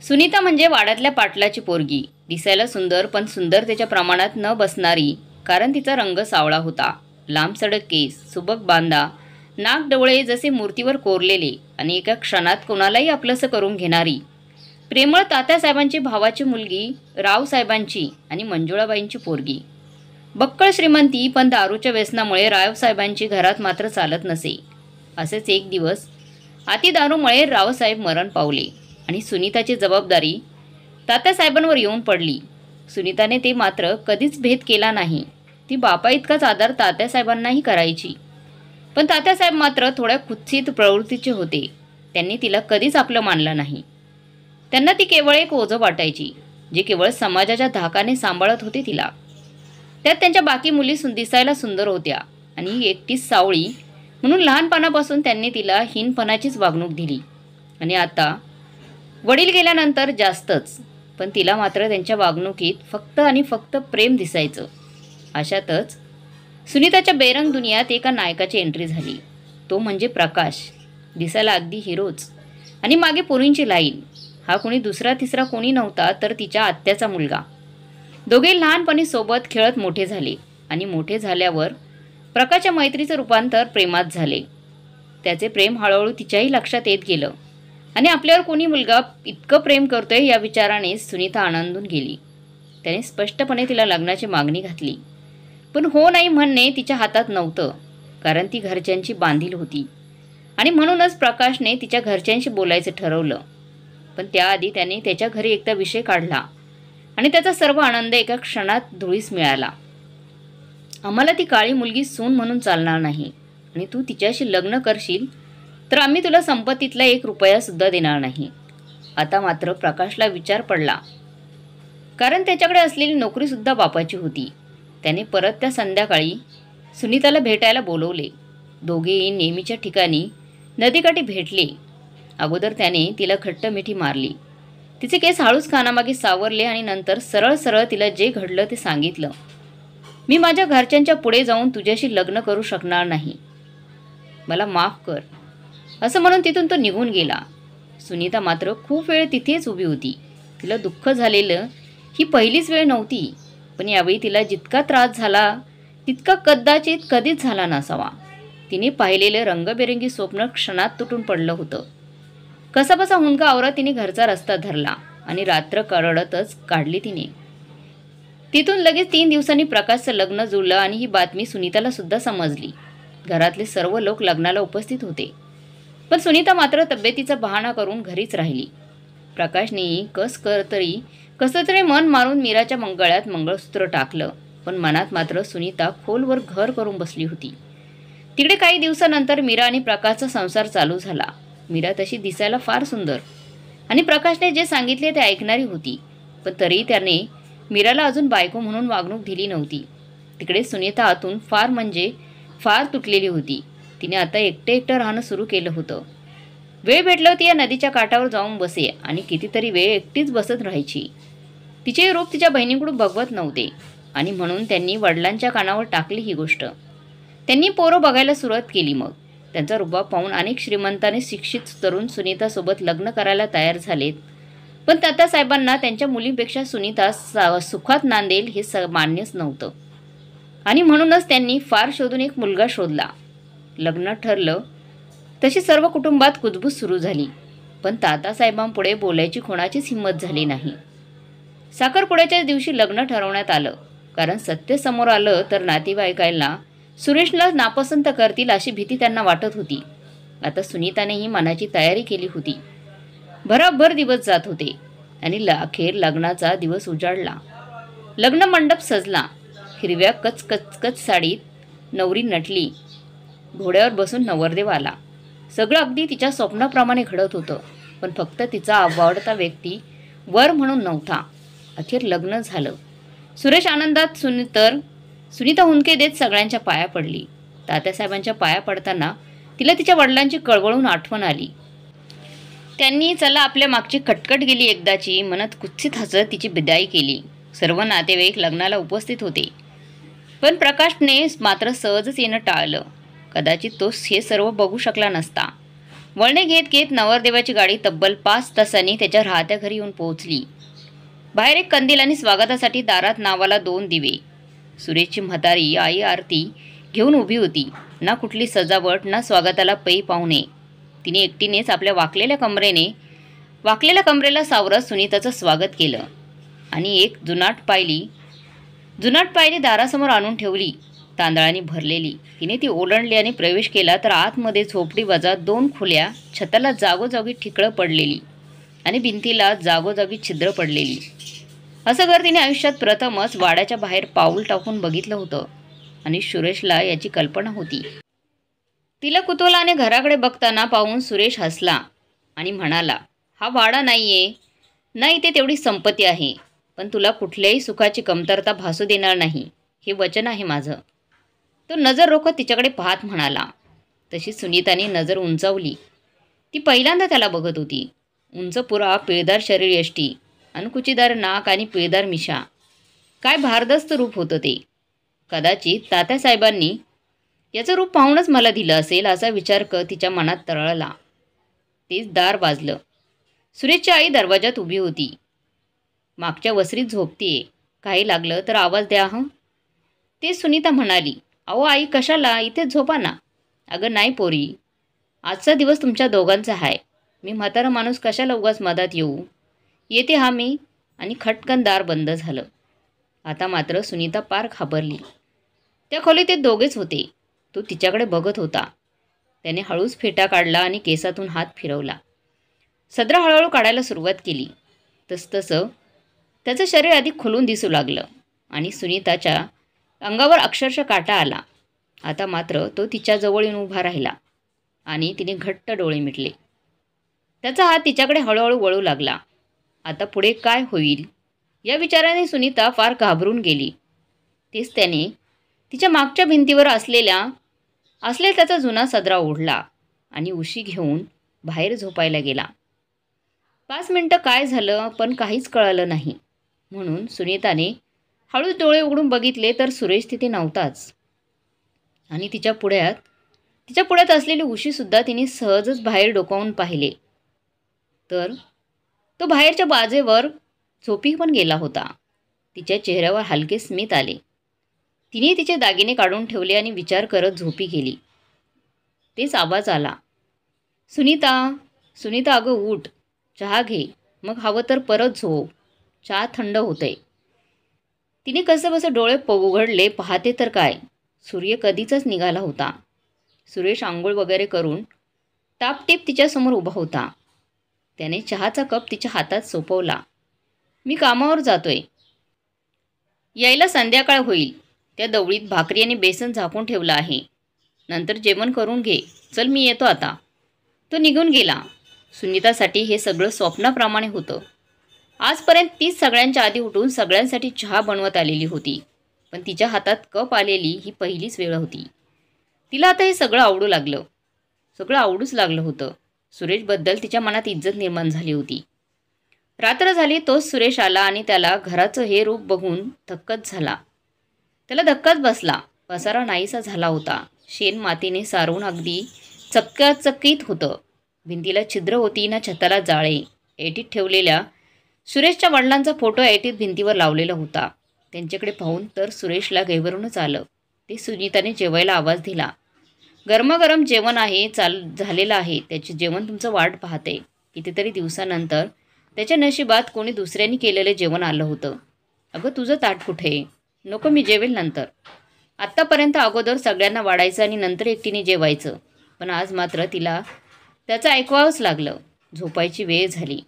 सुनीता म्हणजे वाड्यातल्या पाटलाची पोरगी, दिसायला सुंदर पण सुंदरतेच्या प्रमाणात न बसणारी, कारण तिचा रंग सावळा होता. लांबसडक केस, सुबक बांधा, नाक डोळे जसे मूर्तीवर कोरलेले आणि एका क्षणात कोणालाही आपलंसं करून घेणारी. प्रेमळ तात्यासाहेबांची भावाची मुलगी, रावसाहेबांची आणि मंजुळाबाईंची पोरगी. बक्कळ श्रीमंती, पण दारूच्या व्यसनामुळे रावसाहेबांची घरात मात्र चालत नसे. असेच एक दिवस अति दारूमुळे रावसाहेब मरण पावले आणि सुनीताची जबाबदारी तात्यासाहेबांवर येऊन पडली. सुनीताने ते मात्र कधीच भेद केला नाही. ती बापा इतकाच आदर तात्यासाहेबांनाही करायची. पण तात्यासाहेब मात्र थोड्या कुत्सित प्रवृत्तीचे होते. त्यांनी तिला कधीच आपलं मानलं नाही. त्यांना ती केवळ एक ओझं वाटायची, जे केवळ समाजाच्या धाकाने सांभाळत होते तिला. त्यात त्यांच्या बाकी मुली दिसायला सुंदर होत्या आणि ही एकटीच सावळी म्हणून लहानपणापासून त्यांनी तिला हीनपणाचीच वागणूक दिली. आणि आता वडील गेल्यानंतर जास्तच. पण तिला मात्र त्यांच्या वागणुकीत फक्त आणि फक्त प्रेम दिसायचं. अशातच सुनीताच्या बेरंग दुनियात एका नायकाची एंट्री झाली. तो म्हणजे प्रकाश. दिसायला अगदी हिरोच. आणि मागे पोरींची लाईन. हा कोणी दुसरा तिसरा कोणी नव्हता तर तिच्या आत्याचा मुलगा. दोघे लहानपणी सोबत खेळत मोठे झाले आणि मोठे झाल्यावर प्रकाशच्या मैत्रीचं रूपांतर प्रेमात झाले. त्याचे प्रेम हळूहळू तिच्याही लक्षात येत गेलं आणि आपल्यावर कोणी मुलगा इतकं प्रेम करतोय या विचाराने सुनीता आनंदून गेली. त्याने स्पष्टपणे तिला लग्नाची मागणी घातली. पण हो नाही म्हणणे तिच्या हातात नव्हतं, कारण ती घरच्यांची बांधील होती आणि म्हणूनच प्रकाशने तिच्या घरच्यांशी बोलायचं ठरवलं. पण त्याआधी त्याने त्याच्या घरी एकदा विषय काढला आणि त्याचा सर्व आनंद एका क्षणात धुळीस मिळाला. आम्हाला ती काळी मुलगी सून म्हणून चालणार नाही आणि तू तिच्याशी लग्न करशील तर आम्ही तुला संपत्तीतला 1 रुपयासुद्धा देणार नाही. आता मात्र प्रकाशला विचार पडला, कारण त्याच्याकडे असलेली नोकरीसुद्धा बापाची होती. त्याने परत त्या संध्याकाळी सुनीताला भेटायला बोलवले. दोघेही नेहमीच्या ठिकाणी नदीकाठी भेटले. अगोदर त्याने तिला घट्ट मिठी मारली. तिचे केस हळूच कानामागे सावरले आणि नंतर सरळ सरळ तिला जे घडलं ते सांगितलं. मी माझ्या घरच्यांच्या पुढे जाऊन तुझ्याशी लग्न करू शकणार नाही, मला माफ कर, असं म्हणून तिथून तो निघून गेला. सुनीता मात्र खूप वेळ तिथेच उभी होती. तिला दुःख झालेलं ही पहिलीच वेळ नव्हती, पण यावेळी तिला जितका त्रास झाला तितका कदाचित कधीच झाला नसावा. तिने पाहिलेलं रंगबेरंगी स्वप्न क्षणात तुटून पडलं होतं. कसाबसा हुंदका आवरत तिने घरचा रस्ता धरला आणि रात्र करडतच काढली तिने. तिथून लगेच 3 दिवसांनी प्रकाशचं लग्न जुळलं आणि ही बातमी सुनीताला सुद्धा समजली. घरातले सर्व लोक लग्नाला उपस्थित होते, पण सुनीता मात्र तब्येतीचा बहाणा करून घरीच राहिली. प्रकाशनेही कसं तरी मन मारून मीराच्या गळ्यात मंगळसूत्र टाकलं, पण मनात मात्र सुनीता खोलवर घर करून बसली होती. तिकडे काही दिवसानंतर मीरा आणि प्रकाशचा संसार चालू झाला. मीरा तशी दिसायला फार सुंदर आणि प्रकाशने जे सांगितले ते ऐकणारी होती, पण तरीही त्याने मीराला अजून बायको म्हणून वागणूक दिली नव्हती. तिकडे सुनीता आतून फार तुटलेली होती. तिने आता एकटं राहणं सुरू केलं होतं. वेळ भेटलं ती या नदीच्या काठावर जाऊन बसे आणि कितीतरी वेळ एकटीच बसत राहायची. तिचे रूप तिच्या बहिणीकडून बघवत नव्हते आणि म्हणून त्यांनी वडिलांच्या कानावर टाकली ही गोष्ट. त्यांनी पोरं बघायला सुरुवात केली. मग त्यांचा रुबाब पाहून अनेक श्रीमंताने शिक्षित तरुण सुनीतासोबत लग्न करायला तयार झालेत. पण तात्यासाहेबांना त्यांच्या मुलींपेक्षा सुनीता सुखात नांदेल हे मान्यच नव्हतं आणि म्हणूनच त्यांनी फार शोधून एक मुलगा शोधला. लग्न ठरलं तशी सर्व कुटुंबात कुजबूज सुरू झाली, पण तात्यासाहेबांपुढे बोलायची कोणाचीच हिंमत झाली नाही. साखरपुड्याच्या दिवशी लग्न ठरवण्यात आलं, कारण सत्य समोर आलं तर नातेवाईकांना सुरेशला नापसंत करतील अशी भीती त्यांना वाटत होती. आता सुनीतानेही मनाची तयारी केली होती. भराभर दिवस जात होते आणि अखेर लग्नाचा दिवस उजाडला. लग्न मंडप सजला. हिरव्या कच साडीत नवरी नटली. घोड्यावर बसून नवरदेव आला. सगळं अगदी तिच्या स्वप्नाप्रमाणे घडत होतं, पण फक्त तिचा आवडता व्यक्ती वर म्हणून नव्हता. अखेर लग्न झालं. सुरेश आनंदात सुनीता हुंदके देत सगळ्यांच्या पाया पडली. तात्यासाहेबांच्या पाया पडताना तिला तिच्या वडिलांची कळवळून आठवण आली. त्यांनी चला आपल्या मागची खटखट गेली एकदाची म्हणत कुत्सित हसत तिची विदाई केली. सर्व नातेवाईक लग्नाला उपस्थित होते, पण प्रकाशने मात्र सहजच येणं टाळलं. कदाचित तो हे सर्व बघू शकला नसता. वळणे घेत घेत नवरदेवाची गाडी तब्बल 5 तासांनी त्याच्या राहत्या घरी येऊन पोहोचली. बाहेर एक कंदील आणि स्वागतासाठी दारात नावाला 2 दिवे. सुरेशची म्हातारी आई आरती घेऊन उभी होती. ना कुठली सजावट, ना स्वागताला पै पाहुणे. तिने एकटीनेच आपल्या वाकलेल्या कमरेला सावरत सुनीताचं स्वागत केलं आणि एक जुनाट पायली दारासमोर आणून ठेवली, तांदळाने भरलेली. तिने ती ओलांडली आणि प्रवेश केला तर आतमध्ये झोपडी वजा 2 खोल्या, छताला जागोजागी ठिकळं पडलेली आणि भिंतीला जागोजागी छिद्र पडलेली. असं घर तिने आयुष्यात प्रथमच वाड्याच्या बाहेर पाऊल टाकून बघितलं होतं आणि सुरेशला याची कल्पना होती. तिला कुतूहलाने घराकडे बघताना पाहून सुरेश हसला आणि म्हणाला, हा वाडा नाहीये, नाही ते तेवढी संपत्ती आहे, पण तुला कुठल्याही सुखाची कमतरता भासू देणार नाही, हे वचन आहे माझं. तो नजर रोखत तिच्याकडे पाहत म्हणाला. तशी सुनीताने नजर उंचावली. ती पहिल्यांदा त्याला बघत होती. उंच पुरा, पिळदार शरीर यष्टी, अणकुचीदार नाक आणि पिळदार मिशा. काय भारदस्त रूप होतं ते. कदाचित तात्यासाहेबांनी याचं रूप पाहूनच मला दिलं असेल असा विचार तिच्या मनात तरळला. तेच दार वाजलं. सुरेशची आई दरवाजात उभी होती. मागच्या वसरीत झोपतीये, काही लागलं तर आवाज द्या हं. ते सुनीता म्हणाली, अहो आई कशाला, इथेच झोपा ना. अगं नाही पोरी, आजचा दिवस तुमच्या दोघांचा आहे. मी म्हातारा माणूस कशाला उगाच मधात येऊ. येते हा मी. आणि खटकन दार बंद झालं. आता मात्र सुनीता पार घाबरली. त्या खोलीत ते दोघेच होते. तो तिच्याकडे बघत होता. त्याने हळूच फेटा काढला आणि केसातून हात फिरवला. सदरा हळूहळू काढायला सुरुवात केली. तसतसं त्याचं शरीर अधिक खुलून दिसू लागलं आणि सुनीताच्या अंगावर अक्षरशः काटा आला. आता मात्र तो तिच्याजवळ येऊन उभा राहिला आणि तिने घट्ट डोळे मिटले. त्याचा हात तिच्याकडे हळूहळू वळू लागला. आता पुढे काय होईल या विचाराने सुनीता फार घाबरून गेली. तेच त्याने तिच्या मागच्या भिंतीवर असलेला त्याचा जुना सदरा ओढला आणि उशी घेऊन बाहेर झोपायला गेला. 5 मिनिटं काय झालं पण काहीच कळालं नाही. म्हणून सुनीताने हळूच डोळे उघडून बघितले तर सुरेश तिथे नव्हताच. आणि तिच्या पुढ्यात असलेली उशीसुद्धा तिने सहजच बाहेर डोकावून पाहिले तर तो बाहेरच्या बाजेवर झोपी पण गेला होता. तिच्या चेहऱ्यावर हलके स्मित आले. तिने तिचे दागिने काढून ठेवले आणि विचार करत झोपी गेली. तेच आवाज आला, सुनीता अगं उठ, चहा घे, मग हवं तर परत झोप, चहा थंड होतंय. तिने कसंबसं डोळे उघडले. पाहते तर काय, सूर्य कधीचाच निघाला होता. सुरेश आंघोळ वगैरे करून टापटीप तिच्यासमोर उभा होता. त्याने चहाचा कप तिच्या हातात सोपवला. मी कामावर जातोय, यायला संध्याकाळ होईल. त्या दवडीत भाकरी आणि बेसन झाकून ठेवलं आहे, नंतर जेवण करून घे. चल मी येतो आता. तो निघून गेला. सुनीतासाठी हे सगळं स्वप्नाप्रमाणे होतं. आजपर्यंत तीच सगळ्यांच्या आधी उठून सगळ्यांसाठी चहा बनवत आलेली होती, पण तिच्या हातात कप आलेली ही पहिलीच वेळ होती. तिला आता हे सगळं आवडूच लागलं होतं. सुरेशबद्दल तिच्या मनात इज्जत निर्माण झाली होती. रात्र झाली तोच सुरेश आला आणि त्याला घराचं हे रूप बघून धक्काच झाला. त्याला धक्काच बसला. पसारा नाहीसा झाला होता. शेण मातीने सारवून अगदी चक्कीत होतं. भिंतीला छिद्र होती ना छताला जाळे. ऐटीत ठेवलेल्या सुरेशच्या वडिलांचा फोटो ऐटीत भिंतीवर लावलेला होता. त्यांच्याकडे पाहून तर सुरेशला घाबरूनच आलं. ते सुनीताने जेवायला आवाज दिला. गरमागरम जेवण आहे, झालेलं आहे. त्याचे जेवण तुमचं वाट पाहते. कितीतरी दिवसानंतर त्याच्या नशिबात कोणी दुसऱ्यांनी केलेलं जेवण आलं होतं. अगं तुझं ताट कुठे? नको, मी जेवेल नंतर. आत्तापर्यंत अगोदर सगळ्यांना वाढायचं आणि नंतर एकटीने जेवायचं, पण आज मात्र तिला त्याचं ऐकवावंच लागलं. झोपायची वेळ झाली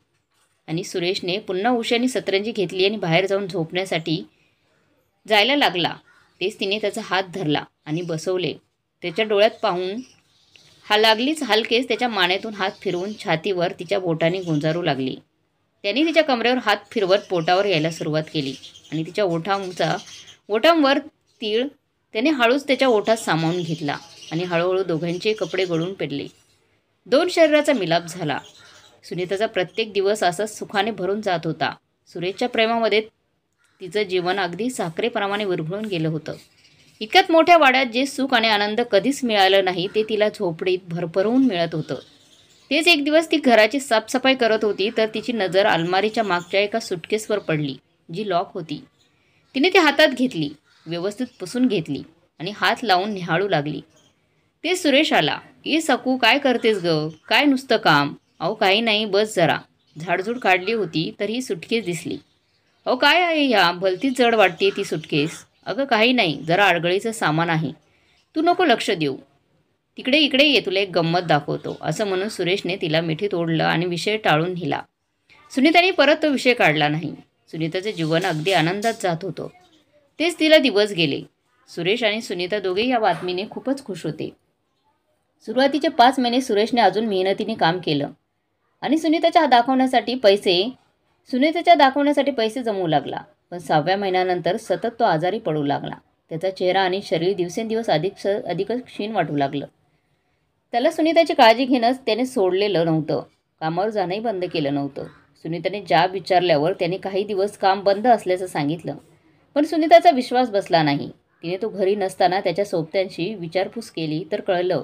आणि सुरेशने पुन्हा उशाने सतरंजी घेतली आणि बाहेर जाऊन झोपण्यासाठी जायला लागला. तेच तिने त्याचा हात धरला आणि बसवले. त्याच्या डोळ्यात पाहून लागलीच हलकेच त्याच्या मानेतून हात फिरवून छातीवर तिच्या बोटाने गुंजारू लागली. त्याने तिच्या कमरेवर हात फिरवत पोटावर यायला सुरुवात केली आणि तिच्या ओठांवर तीळ त्याने हळूच त्याच्या ओठात सामावून घेतला आणि हळूहळू दोघांचे कपडे गळून पडले. 2 शरीराचा मिलाप झाला. सुनीताचा प्रत्येक दिवस असाच सुखाने भरून जात होता. सुरेशच्या प्रेमामध्ये तिचं जीवन अगदी साखरेप्रमाणे विरघळून गेलं होतं. इतक्यात मोठ्या वाड्यात जे सुख आणि आनंद कधीच मिळालं नाही ते तिला झोपडीत भरभरून मिळत होतं. तेच एक दिवस ती घराची साफसफाई करत होती तर तिची नजर अलमारीच्या मागच्या एका सुटकेसवर पडली, जी लॉक होती. तिने ती हातात घेतली, व्यवस्थित पुसून घेतली आणि हात लावून निहाळू लागली. ते सुरेश आला. "ए सकू, काय करतेस ग? काय नुसतं काम?" "अहो काही नाही, बस जरा." झाडझूड काढली होती तर ही सुटकेस दिसली. "अहो काय आहे ह्या? भलतीच जड वाटते ती सुटकेस." "अगं काही नाही, जरा अडगळीचं सामान आहे. तू नको लक्ष देऊ. तिकडे इकडे ये, तुला एक गंमत दाखवतो." असं म्हणून सुरेशने तिला मिठीत ओढलं आणि विषय टाळून नेला. सुनीताने परत तो विषय काढला नाही. सुनीताचं जीवन अगदी आनंदात जात होतं. तेच तिला दिवस गेले. सुरेश आणि सुनीता दोघेही या बातमीने खूपच खुश होते. सुरुवातीचे 5 महिने सुरेशने अजून मेहनतीने काम केलं आणि सुनीताच्या दाखवण्यासाठी पैसे जमवू लागला. पण 6व्या महिन्यानंतर सतत तो आजारी पडू लागला. त्याचा चेहरा आणि शरीर दिवसेंदिवस अधिकच क्षीण वाटू लागलं. त्याला सुनीताची काळजी घेणंच त्याने सोडलेलं नव्हतं. कामावर जाणंही बंद केलं नव्हतं. सुनीताने जाब विचारल्यावर त्याने काही दिवस काम बंद असल्याचं सांगितलं. पण सुनीताचा विश्वास बसला नाही. तिने तो घरी नसताना त्याच्या सोबत्यांशी विचारपूस केली तर कळलं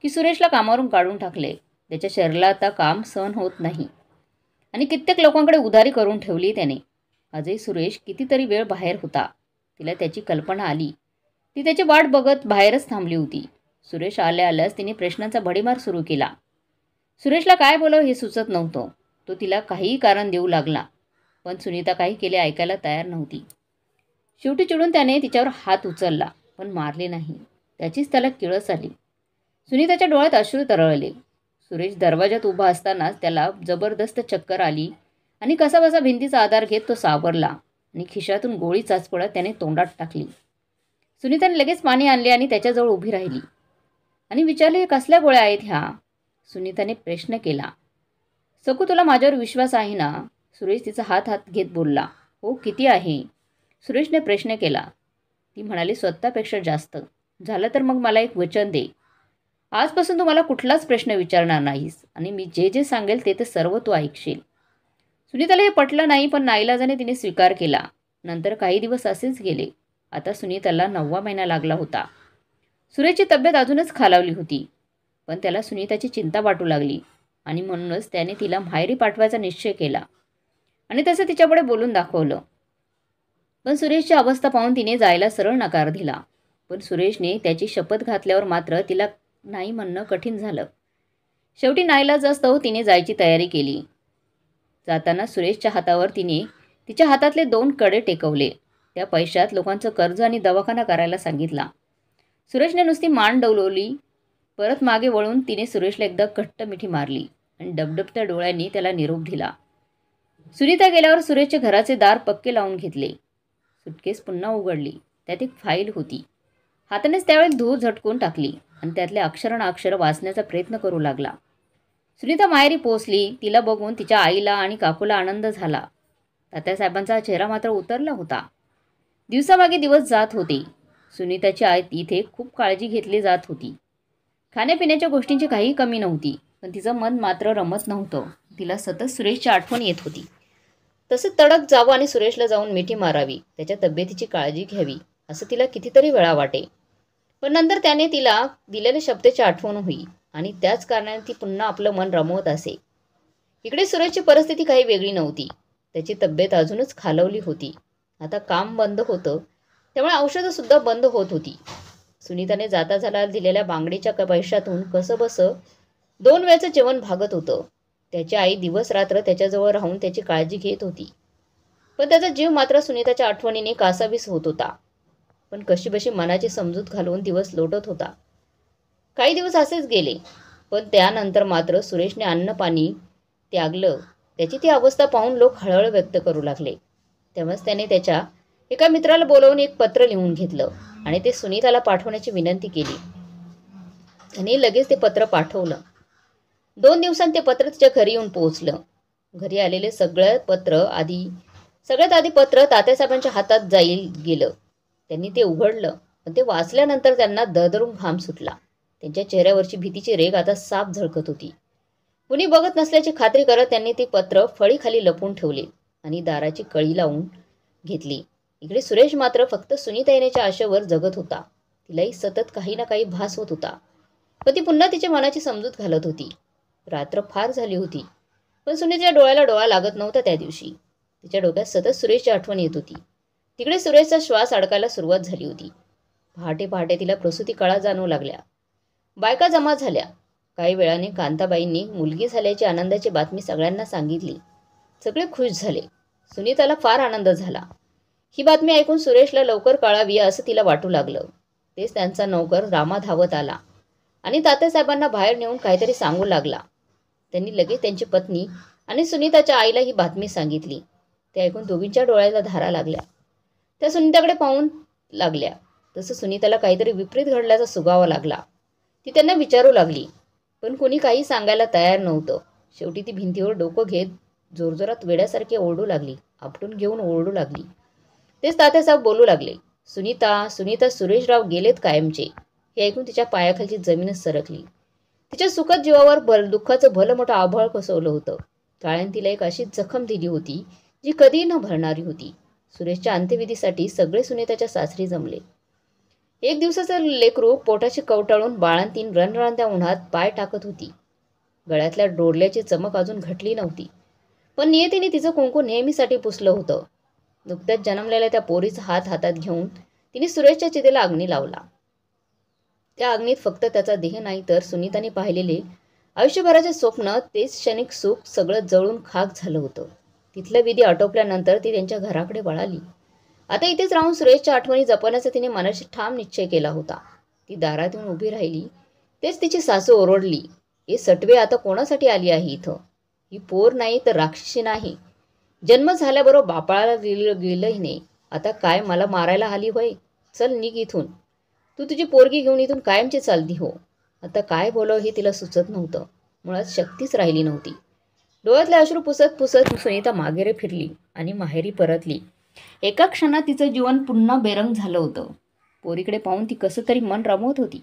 की सुरेशला कामावरून काढून टाकले. त्याच्या शरीराला आता काम सहन होत नाही आणि कित्येक लोकांकडे उधारी करून ठेवली त्याने. आजही सुरेश कितीतरी वेळ बाहेर होता. तिला त्याची कल्पना आली. ती त्याची वाट बघत बाहेरच थांबली होती. सुरेश आल्याच तिने प्रश्नांचा भडीमार सुरू केला. सुरेशला काय बोलावं हे सुचत नव्हतं. तो तिला काहीही कारण देऊ लागला. पण सुनीता काही केले ऐकायला तयार नव्हती. शेवटी चिडून त्याने तिच्यावर हात उचलला, पण मारले नाही. त्याचीच त्याला किळस आली. सुनीताच्या डोळ्यात अश्रू तरळले. सुरेश दरवाजात उभा असतानाच त्याला जबरदस्त चक्कर आली आणि कसाबसा भिंतीचा आधार घेत तो सावरला आणि खिशातून गोळी चाचपडत त्याने तोंडात टाकली. सुनीताने लगेच पाणी आणले आणि त्याच्याजवळ उभी राहिली आणि विचारले, कसल्या गोळ्या आहेत ह्या? सुनीताने प्रश्न केला. सकू, तुला माझ्यावर विश्वास आहे ना? सुरेश तिचा हात घेत बोलला. हो, किती आहे? सुरेशने प्रश्न केला. ती म्हणाली, स्वतःपेक्षा जास्त. झालं तर मग मला एक वचन दे. आजपासून तू मला कुठलाच प्रश्न विचारणार नाहीस आणि मी जे जे सांगेल ते सर्व तू ऐकशील. सुनीताला हे पटलं नाही, पण नाईलाजाने तिने स्वीकार केला. नंतर काही दिवस असेच गेले. आता सुनीताला 9वा महिना लागला होता. सुरेशची तब्येत अजूनच खालावली होती, पण त्याला सुनीताची चिंता वाटू लागली आणि म्हणूनच त्याने तिला माहेरी पाठवायचा निश्चय केला आणि तसं तिच्यापुढे बोलून दाखवलं. पण सुरेशची अवस्था पाहून तिने जायला सरळ नकार दिला. पण सुरेशने त्याची शपथ घातल्यावर मात्र तिला नाही म्हणणं कठीण झालं. शेवटी नाईलाजास्तव तिने जायची तयारी केली. जाताना सुरेशच्या हातावर तिने तिच्या हातातले 2 कडे टेकवले. त्या पैशात लोकांचं कर्ज आणि दवाखाना करायला सांगितला. सुरेशने नुसती मान डौलवली. परत मागे वळून तिने सुरेशला एकदा घट्ट मिठी मारली आणि डबडबत्या डोळ्यांनी त्याला निरोप दिला. सुनीता गेल्यावर सुरेशचे घराचे दार पक्के लावून घेतले. सुटकेस पुन्हा उघडली. त्यात एक फाईल होती. हातानेच त्यावेळी धूळ झटकून टाकली आणि त्यातले अक्षर वाचण्याचा प्रयत्न करू लागला. सुनीता माहेरी पोहोचली. तिला बघून तिच्या आईला आणि काकूला आनंद झाला. तात्यासाहेबांचा चेहरा मात्र उतरला होता. दिवसामागे दिवस जात होते. सुनीताची आई इथे खूप काळजी घेतली जात होती. खाण्यापिण्याच्या गोष्टींची काही कमी नव्हती, पण तिचं मन मात्र रमत नव्हतं. तिला सतत सुरेशची आठवण येत होती. तसं तडक जावं आणि सुरेशला जाऊन मिठी मारावी, त्याच्या तब्येतीची काळजी घ्यावी, असं तिला कितीतरी वेळा वाटे. पण नंतर त्याने तिला दिलेल्या शब्दाची आठवण होई आणि त्याच कारणाने ती पुन्हा आपलं मन रमवत असे. इकडे सुरेशची परिस्थिती काही वेगळी नव्हती. त्याची तब्येत अजूनच खालवली होती. आता काम बंद होतं, त्यामुळे औषधंसुद्धा बंद होत होती. सुनीताने जाता झाला दिलेल्या बांगडीच्या पैशातून कसंबसं 2 वेळचं जेवण भागत होतं. त्याची आई दिवस रात्र त्याच्याजवळ राहून त्याची काळजी घेत होती. पण त्याचा जीव मात्र सुनीताच्या आठवणीने कासावीस होत होता. पण कशीबशी मनाची समजूत घालवून दिवस लोटत होता. काही दिवस असेच गेले. पण त्यानंतर मात्र सुरेशने अन्नपाणी त्यागलं. त्याची ती अवस्था पाहून लोक हळहळ व्यक्त करू लागले. तेव्हाच त्याने त्याच्या एका मित्राला बोलावून एक पत्र लिहून घेतलं आणि ते सुनीताला पाठवण्याची विनंती केली. त्याने लगेच ते पत्र पाठवलं. 2 दिवसांत ते पत्र तिच्या घरी येऊन पोहोचलं. घरी आलेले सगळ्यात आधी पत्र तात्यासाहेबांच्या हातात गेलं. त्यांनी ते उघडलं, पण ते वाचल्यानंतर त्यांना दरदरून घाम सुटला. त्यांच्या चेहऱ्यावरची भीतीची रेघ आता साफ झळकत होती. कुणी बघत नसल्याची खात्री करत त्यांनी ते पत्र फळीखाली लपवून ठेवले आणि दाराची कळी लावून घेतली. इकडे सुरेश मात्र फक्त सुनीता येण्याच्या आशेवर जगत होता. तिलाही सतत काही ना काही भास होत होता, पण ती पुन्हा तिच्या मनाची समजूत घालत होती. रात्र फार झाली होती, पण सुनीच्या डोळ्याला डोळा लागत नव्हता त्या दिवशी. तिच्या डोक्यात सतत सुरेशची आठवण येत होती. तिकडे सुरेशचा श्वास अडकायला सुरुवात झाली होती. पहाटे पहाटे तिला प्रसूती कळा जाणवू लागल्या. बायका जमा झाल्या. काही वेळाने कांताबाईंनी मुलगी झाल्याची आनंदाची बातमी सगळ्यांना सांगितली. सगळे खुश झाले. सुनीताला फार आनंद झाला. ही बातमी ऐकून सुरेशला लवकर कळावी असं तिला वाटू लागलं. तेच त्यांचा नौकर रामा धावत आला आणि तात्यासाहेबांना बाहेर नेऊन काहीतरी सांगू लागला. त्यांनी लगेच त्यांची पत्नी आणि सुनीताच्या आईला ही बातमी सांगितली. ते ऐकून दोघींच्या डोळ्याला धारा लागल्या. त्या सुनीताकडे पाहून लागल्या. तसं सुनीताला काहीतरी विपरीत घडल्याचा सुगावा लागला. ती त्यांना विचारू लागली, पण कोणी काही सांगायला तयार नव्हतं. शेवटी ती भिंतीवर डोकं घेत जोरजोरात वेड्यासारखी ओरडू लागली. आपटून घेऊन ओरडू लागली. तेच तात्यासाहेब बोलू लागले, सुनीता सुनीता सुरेशराव गेलेत कायमचे. हे ऐकून तिच्या पायाखालची जमीनच सरकली. तिच्या सुखद जीवावर दुःखाचं भलं मोठं आभाळ कोसवलं होतं. काळ्याने तिला एक अशी जखम दिली होती जी कधी न भरणारी होती. सुरेशच्या अंत्यविधीसाठी सगळे सुनीताच्या सासरी जमले. एक दिवसाचं लेकरू पोटाशी कवटाळून बाळंतीण रणरणत्या उन्हात पाय टाकत होती. गळ्यातल्या डोरल्याची चमक अजून घटली नव्हती, पण नियतीने तिचं कुंकू नेहमीसाठी पुसलं होतं. नुकत्याच जन्मलेल्या त्या पोरीचा हात हातात घेऊन तिने सुरेशच्या चितेला अग्नी लावला. त्या अग्नीत फक्त त्याचा देह नाही तर सुनीताने पाहिलेले आयुष्यभराचे स्वप्न, तेच क्षणिक सुख सगळं जळून खाक झालं होतं. तिथलं विधी आटोपल्यानंतर ती त्यांच्या घराकडे वळाली. आता इथेच राहून सुरेशच्या आठवणी जपण्याचा तिने मनाशी ठाम निश्चय केला होता. ती दारात येऊन उभी राहिली. तेच तिची सासू ओरडली, हे सटवे आता कोणासाठी आली आहे इथं? ही पोर नाही तर राक्षसी नाही. जन्म झाल्याबरोबर बापाळाला गेलंही नाही. आता काय मला मारायला आली होय? चल निघ इथून. तू तुझी पोरगी घेऊन इथून कायमची चालती हो. आता काय बोलावं हे तिला सुचत नव्हतं. मुळात शक्तीच राहिली नव्हती. डोळ्यातले अश्रू पुसत पुसत सुनीता मागेरे फिरली आणि माहेरी परतली. एका क्षणात तिचं जीवन पुन्हा बेरंग झालं होतं. पोरीकडे पाहून ती कसं तरी मन रमवत होती.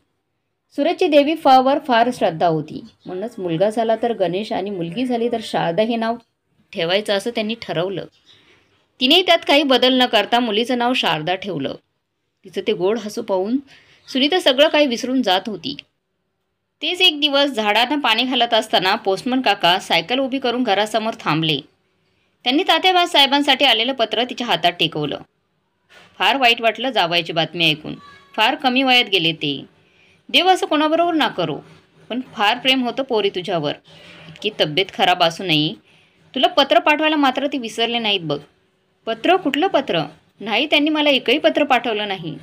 सुरेशची देवी फावर फार श्रद्धा होती. म्हणूनच मुलगा झाला तर गणेश आणि मुलगी झाली तर शारदा हे नाव ठेवायचं असं त्यांनी ठरवलं. तिने त्यात काही बदल न करता मुलीचं नाव शारदा ठेवलं. तिचं ते गोड हसू पाहून सुनीता सगळं काही विसरून जात होती. तेच एक दिवस झाडांना पाणी घालत असताना पोस्टमन काका सायकल उभी करून घरासमोर थांबले. त्यांनी तात्याबा साहेबांसाठी आलेलं पत्र तिच्या हातात टेकवलं. फार वाईट वाटलं जावयाची बातमी ऐकून. फार कमी वयात गेले ते. देव असं कोणाबरोबर ना करो, पण फार प्रेम होतं पोरी तुझ्यावर. इतकी तब्येत खराब असूनही तुला पत्र पाठवायला मात्र ती विसरले नाहीत बघ. पत्र? कुठलं पत्र? नाही, त्यांनी मला एकही पत्र पाठवलं नाही.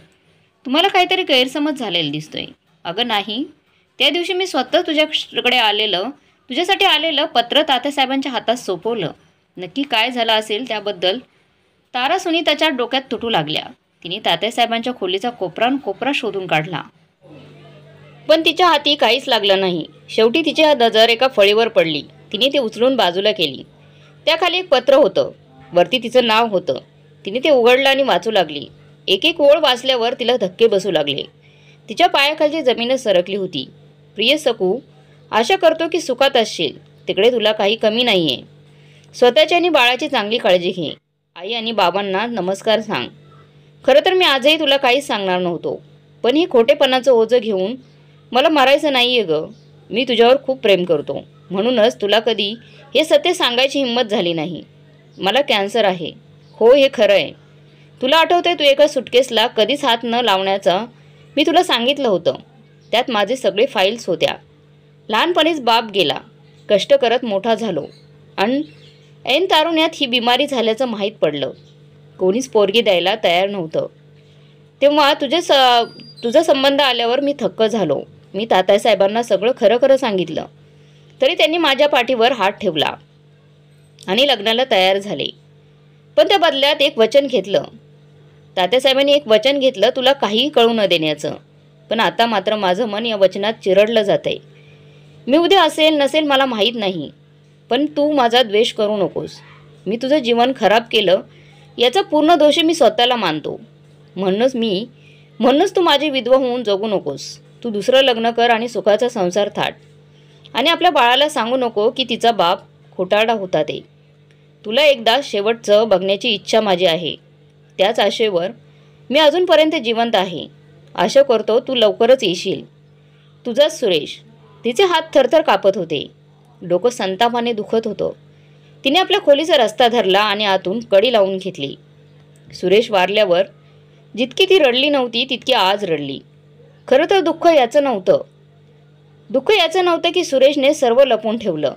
तुम्हाला काहीतरी गैरसमज झालेला दिसतोय. अगं नाही, त्या दिवशी मी स्वतः तुझ्यासाठी आलेलं पत्र तात्यासाहेबांच्या हातात सोपवलं. नक्की काय झालं असेल त्याबद्दल तारा सुनीताच्या डोक्यात तुटू लागल्या. तिने तात्यासाहेबांच्या खोलीचा कोपरा शोधून काढला, पण तिच्या हाती काहीच लागलं नाही. शेवटी तिची नजर एका फळीवर पडली. तिने ते उचलून बाजूला केली. त्याखाली एक पत्र होतं. वरती तिचं नाव होतं. तिने ते उघडलं आणि वाचू लागली. एक एक ओळ वाचल्यावर तिला धक्के बसू लागले. तिच्या पायाखालची जमीनच सरकली होती. प्रिय सकू, आशा करतो की सुखात असशील. तिकडे तुला काही कमी नाही आहे. स्वतःची आणि बाळाची चांगली काळजी घे. आई आणि बाबांना नमस्कार सांग. खरं तर मी आजही तुला काहीच सांगणार नव्हतो, पण हे खोटेपणाचं ओझं घेऊन मला मरायचं नाही आहे गं. मी तुझ्यावर खूप प्रेम करतो, म्हणूनच तुला कधी हे सत्य सांगायची हिंमत झाली नाही. मला कॅन्सर आहे. हो, हे खरं आहे. तुला आठवतंय तू एका सुटकेसला कधीच हात न लावण्याचं मी तुला सांगितलं होतं. त्यात माझे सगळे फाईल्स होत्या. लहानपणीच बाप गेला. कष्ट करत मोठा झालो आणि ऐन तारुण्यात ही बिमारी झाल्याचं माहीत पडलं. कोणीच पोरगी द्यायला तयार नव्हतं. तेव्हा तुझा संबंध आल्यावर मी थक्क झालो. मी तात्यासाहेबांना सगळं खरं सांगितलं, तरी त्यांनी माझ्या पाठीवर हात ठेवला आणि लग्नाला तयार झाले. पण त्या बदल्यात एक वचन घेतलं. तात्यासाहेबांनी एक वचन घेतलं, तुला काहीही कळू न देण्याचं. पण आता मात्र माझं मन या वचनात चिरडलं जातंय. मी उद्या असेल नसेल मला माहीत नाही, पण तू माझा द्वेष करू नकोस. मी तुझं जीवन खराब केलं याचा पूर्ण दोष मी स्वतःला मानतो. म्हणूनच तू माझी विधवा होऊन जगू नकोस. तू दुसरं लग्न कर आणि सुखाचा संसार थाट. आणि आपल्या बाळाला सांगू नको की तिचा बाप खोटारडा होता ते. तुला एकदा शेवटचं बघण्याची इच्छा माझी आहे. त्याच आशेवर मी अजूनपर्यंत जिवंत आहे. आशा करतो तू लवकरच येशील. तुझाच सुरेश. तिचे हात थरथर कापत होते. डोकं संतापाने दुखत होतं. तिने आपल्या खोलीचा रस्ता धरला आणि आतून कडी लावून घेतली. सुरेश वारल्यावर जितकी ती रडली नव्हती तितकी आज रडली. खरं तर दुःख याचं नव्हतं की सुरेशने सर्व लपवून ठेवलं.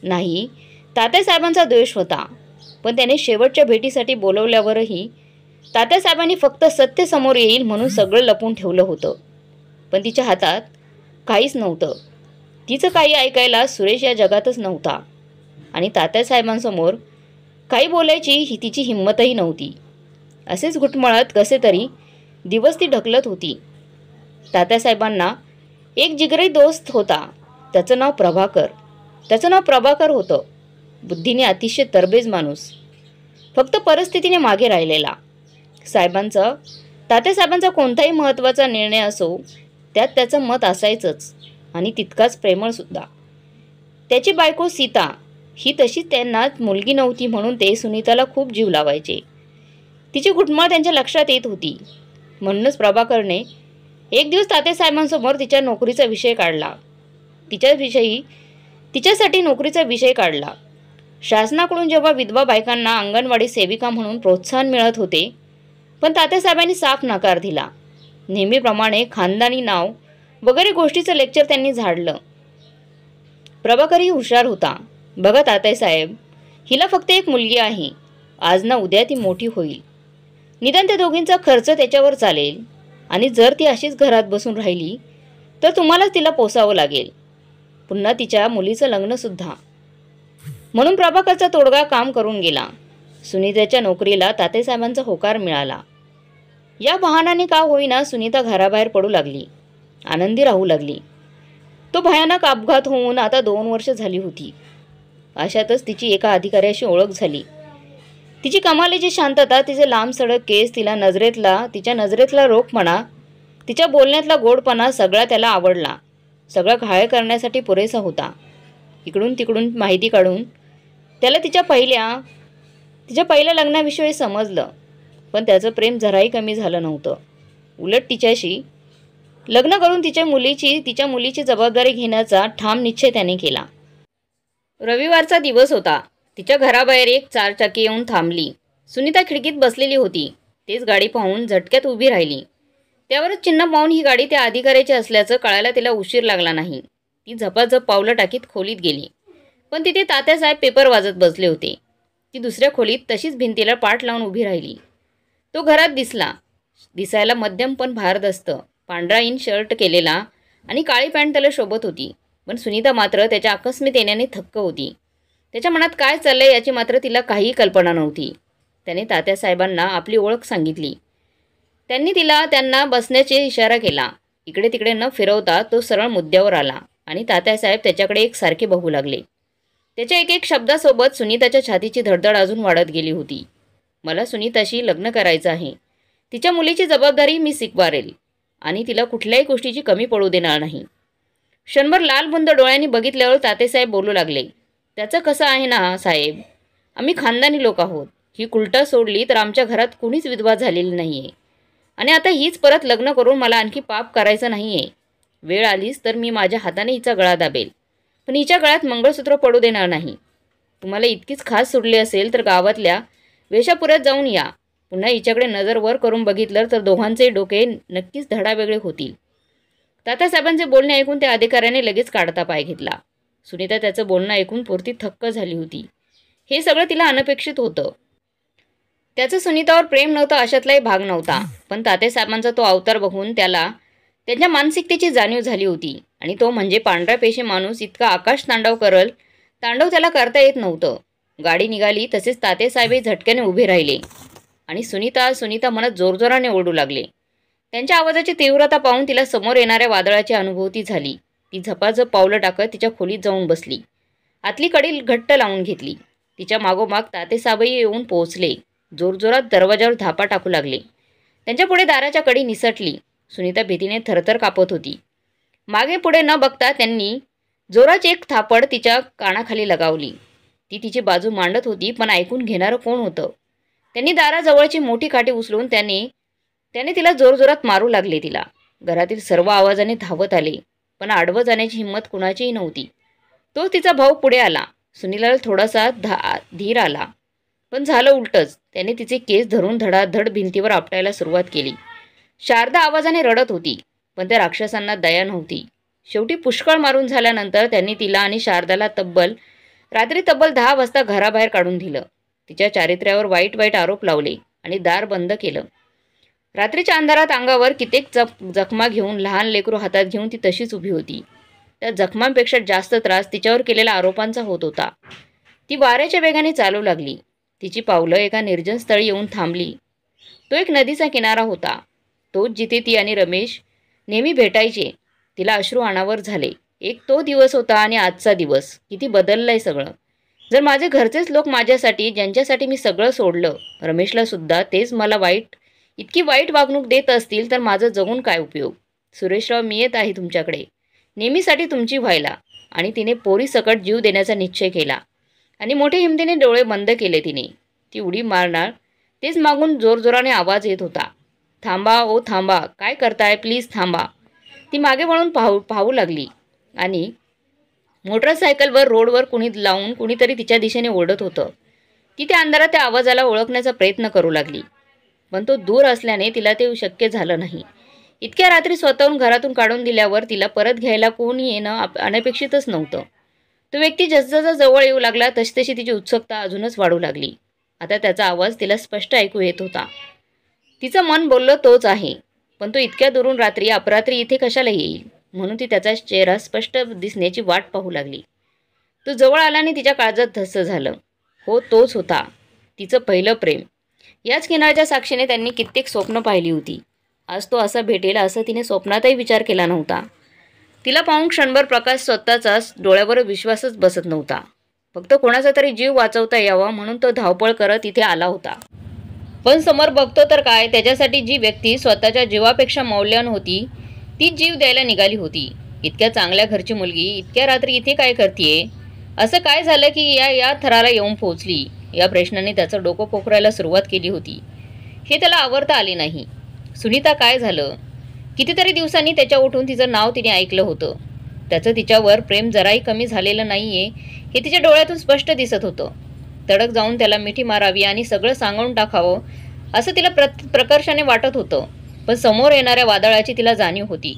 नाही, तात्यासाहेबांचा द्वेष होता. पण त्याने शेवटच्या भेटीसाठी बोलवल्यावरही तात्यासाहेबांनी फक्त सत्य समोर येईल म्हणून सगळं लपवून ठेवलं होतं. पण तिच्या हातात काहीच नव्हतं. तिचं काही ऐकायला सुरेश या जगातच नव्हता आणि तात्यासाहेबांसमोर काही बोलायची ही तिची हिंमतही नव्हती. असेच घुटमळत कसे तरी दिवस ती ढकलत होती. तात्यासाहेबांना एक जिगरी दोस्त होता. त्याचं नाव प्रभाकर होतं. बुद्धीने अतिशय तरबेज माणूस, फक्त परिस्थितीने मागे राहिलेला. तात्यासाहेबांचा कोणताही महत्त्वाचा निर्णय असो त्यात त्याचं मत असायचंच आणि तितकाच प्रेमळसुद्धा. त्याची बायको सीता ही तशी त्यांना मुलगी नव्हती म्हणून ते सुनीताला खूप जीव लावायचे. तिची घुटमळ त्यांच्या लक्षात येत होती. म्हणूनच प्रभाकरने एक दिवस तात्यासाहेबांसमोर तिच्या नोकरीचा विषय काढला. तिच्यासाठी नोकरीचा विषय काढला. शासनाकडून जेव्हा विधवा बायकांना अंगणवाडी सेविका म्हणून प्रोत्साहन मिळत होते, पण तात्यासाहेबांनी साफ नकार दिला. नेहमीप्रमाणे खानदानी नाव वगैरे गोष्टीचं लेक्चर त्यांनी झाडलं. प्रभाकरही हुशार होता. बघा तात्यासाहेब, हिला फक्त एक मुलगी आहे. आज ना उद्या ती मोठी होईल. निदान त्या दोघींचा खर्च त्याच्यावर चालेल आणि जर ती अशीच घरात बसून राहिली तर तुम्हालाच तिला पोसावं लागेल. पुन्हा तिच्या मुलीचं लग्नसुद्धा. म्हणून प्रभाकरचा तोडगा काम करून गेला. सुनीताच्या नोकरीला तात्यासाहेबांचा होकार मिळाला. या बहाण्याने का होईना सुनीता घराबाहेर पडू लागली, आनंदी राहू लागली. तो भयानक अपघात होऊन आता 2 वर्ष झाली होती. अशातच तिची एका अधिकाऱ्याशी ओळख झाली. तिची कमालीची शांतता, तिचे लांबसडक केस, तिच्या नजरेतला रोखपणा, तिच्या बोलण्यातला गोडपणा सगळा त्याला आवडला. सगळं घायल करण्यासाठी पुरेसा होता. इकडून तिकडून माहिती काढून त्याला तिच्या पहिल्या लग्नाविषयी समजलं. पण त्याचं प्रेम जराही कमी झालं नव्हतं. उलट तिच्याशी लग्न करून तिच्या मुलीची जबाबदारी घेण्याचा ठाम निश्चय त्याने केला. रविवारचा दिवस होता. तिच्या घराबाहेर एक 4 चाकी येऊन थांबली. सुनीता खिडकीत बसलेली होती. तेच गाडी पाहून झटक्यात उभी राहिली. त्यावरच चिन्ह पाहून ही गाडी त्या अधिकाऱ्याची असल्याचं कळायला तिला उशीर लागला नाही. ती झपाझप पावलं टाकीत खोलीत गेली. पण तिथे तात्यासाहेब पेपर वाजत बसले होते. ती दुसऱ्या खोलीत तशीच भिंतीला पाठ लावून उभी राहिली. तो घरात दिसायला मध्यम पण भारदस्त, पांढरा इन शर्ट केलेला आणि काळी पॅन्ट त्याला शोभत होती. पण सुनीता मात्र त्याच्या आकस्मिक येण्याने थक्क होती. त्याच्या मनात काय चाललंय याची मात्र तिला काहीही कल्पना नव्हती. त्याने तात्यासाहेबांना आपली ओळख सांगितली. त्यांनी त्यांना बसण्याचे इशारा केला. इकडे तिकडे न फिरवता तो सरळ मुद्द्यावर आला आणि तात्यासाहेब त्याच्याकडे एकसारखे बघू लागले. त्याच्या एक शब्दासोबत सुनीताच्या छातीची धडधड अजून वाढत गेली होती. मला सुनीताशी लग्न करायचं आहे. तिच्या मुलीची जबाबदारी मी स्वीकारेल आणि तिला कुठल्याही गोष्टीची कमी पडू देणार नाही. क्षणभर लालबुंद डोळ्यांनी बघितल्यावर तात्यासाहेब बोलू लागले. त्याचं कसं आहे ना साहेब, आम्ही खानदानी लोक आहोत. ही कुलटा सोडली तर आमच्या घरात कुणीच विधवा झालेली नाही आहे आणि आता हीच परत लग्न करून मला आणखी पाप करायचं नाही आहे. वेळ आलीच तर मी माझ्या हाताने हिचा गळा दाबेल, पण हिच्या गळ्यात मंगळसूत्र पडू देणार नाही. तुम्हाला इतकीच खास सुटली असेल तर गावातल्या वेशापुऱ्यात जाऊन या. पुन्हा हिच्याकडे नजर वर करून बघितलं तर दोघांचे डोके नक्कीच धडावेगळे होतील. तात्यासाहेबांचे बोलणे ऐकून त्या अधिकाऱ्याने लगेच काढता पाय घेतला. सुनीता त्याचं बोलणं ऐकून पुरती थक्क झाली होती. हे सगळं तिला अनपेक्षित होतं. त्याचं सुनीतावर प्रेम नव्हतं अशातलाही भाग नव्हता. पण तात्यासाहेबांचा तो अवतार बघून त्याला त्यांच्या मानसिकतेची जाणीव झाली होती आणि तो म्हणजे पांढरा पेशी माणूस इतका आकाश तांडव त्याला करता येत नव्हतं. गाडी निघाली तसेच तात्यासाहेबही झटक्याने उभे राहिले आणि सुनीता म्हणत जोरजोराने ओरडू लागले. त्यांच्या आवाजाची तीव्रता पाहून तिला समोर येणाऱ्या वादळाची अनुभूती झाली. ती झपाझप पावलं टाकत तिच्या खोलीत जाऊन बसली. आतली कडी घट्ट लावून घेतली. तिच्या मागोमाग तात्यासाहेबही येऊन पोहोचले. जोरजोरात दरवाजावर धापा टाकू लागले. त्यांच्या पुढे दाराच्या कडी निसटली. सुनीता भीतीने थरथर कापत होती. मागे पुढे न बघता त्यांनी जोराची एक थापड तिच्या कानाखाली लगावली. ती तिची बाजू मांडत होती, पण ऐकून घेणारं कोण होतं? त्यांनी दाराजवळची मोठी काठी उचलून त्याने तिला जोरजोरात मारू लागले. घरातील सर्व आवाजाने धावत आले, पण आडवं जाण्याची हिंमत कुणाचीही नव्हती. तो तिचा भाऊ पुढे आला. सुनीलाला थोडासा धीर आला, पण झालं उलटंच. त्याने तिचे केस धरून धडाधड भिंतीवर आपटायला सुरुवात केली. शारदा आवाजाने रडत होती, पण त्या राक्षसांना दया नव्हती. शेवटी पुष्कळ मारून झाल्यानंतर त्यांनी तिला आणि शारदाला रात्री तब्बल 10 वाजता घराबाहेर काढून दिलं. तिच्या चारित्र्यावर वाईट वाईट आरोप लावले आणि दार बंद केलं. रात्रीच्या अंधारात अंगावर कित्येक जखमा घेऊन, लहान लेकरू हातात घेऊन ती तशीच उभी होती. त्या जखमांपेक्षा जास्त त्रास तिच्यावर केलेल्या आरोपांचा होत होता. ती वाऱ्याच्या वेगाने चालू लागली. तिची पावलं एका निर्जन स्थळी येऊन थांबली. तो एक नदीचा किनारा होता, तोच जिथे ती आणि रमेश नेहमी भेटायचे. तिला अश्रू अनावर झाले. एक तो दिवस होता आणि आजचा दिवस. किती बदललंय सगळं. जर माझे घरचेच लोक माझ्यासाठी, ज्यांच्यासाठी मी सगळं सोडलं, रमेशला सुद्धा तेच मला इतकी वाईट वागणूक देत असतील, तर माझं जगून काय उपयोग. सुरेशराव, मी येत आहे तुमच्याकडे, नेहमीसाठी तुमची व्हायला. आणि तिने पोरी सकट जीव देण्याचा निश्चय केला आणि मोठ्या हिमतीने डोळे बंद केले. ती उडी मारणार तेच मागून जोरजोराने आवाज येत होता. थांबा, ओ थांबा, काय करताय, प्लीज थांबा. ती मागे वळून पाहू लागली आणि मोटरसायकलवर रोडवर कुणीतरी तिच्या दिशेने ओढत होतं. ती त्या अंधारात त्या आवाजाला ओळखण्याचा प्रयत्न करू लागली, पण तो दूर असल्याने तिला ते शक्य झालं नाही. इतक्या रात्री स्वतःहून घरातून काढून दिल्यावर तिला परत घ्यायला कोणी येणं अनपेक्षितच नव्हतं. तो व्यक्ती जसजसा जवळ येऊ लागला तशी तिची उत्सुकता अजूनच वाढू लागली. आता त्याचा आवाज तिला स्पष्ट ऐकू येत होता. तिचं मन बोललं तोच आहे, पण तो इतक्या दुरून रात्री अपरात्री इथे कशाला येईल, म्हणून ती त्याचा चेहरा स्पष्ट दिसण्याची वाट पाहू लागली. तो जवळ आल्याने तिच्या काळजात धस्स झालं. हो, तोच होता, तिचं पहिलं प्रेम. याच किनाऱ्याच्या साक्षीने त्यांनी कित्येक स्वप्न पाहिली होती. आज तो असा भेटेल असं तिने स्वप्नातही विचार केला नव्हता. तिला पाहून क्षणभर प्रकाश स्वतःचाच डोळ्यावर विश्वासच बसत नव्हता. फक्त कोणाचा तरी जीव वाचवता यावा म्हणून तो धावपळ करत इथे आला होता. पण समोर बघतो तर काय, त्याच्यासाठी जी व्यक्ती स्वतःच्या जीवापेक्षा मौल्यवान होती तीच जीव द्यायला निघाली होती. इतक्या चांगल्या घरची मुलगी इतक्या रात्री इथे काय करतीये? असं काय झालं की या थराला येऊन पोहोचली? या प्रश्नाने त्याचं डोकं पोखरायला सुरुवात केली होती. हे त्याला आवरता आले नाही. सुनीता, काय झालं? कितीतरी दिवसांनी त्याच्या उठून तिचं नाव तिने ऐकलं होतं. त्याचं तिच्यावर प्रेम जराही कमी झालेलं नाहीये हे तिच्या डोळ्यातून स्पष्ट दिसत होतं. तडक जाऊन त्याला मिठी मारावी आणि सगळं सांगून टाकावं असं तिला प्रकर्षाने वाटत होतं. पण समोर येणाऱ्या वादळाची तिला जाणीव होती.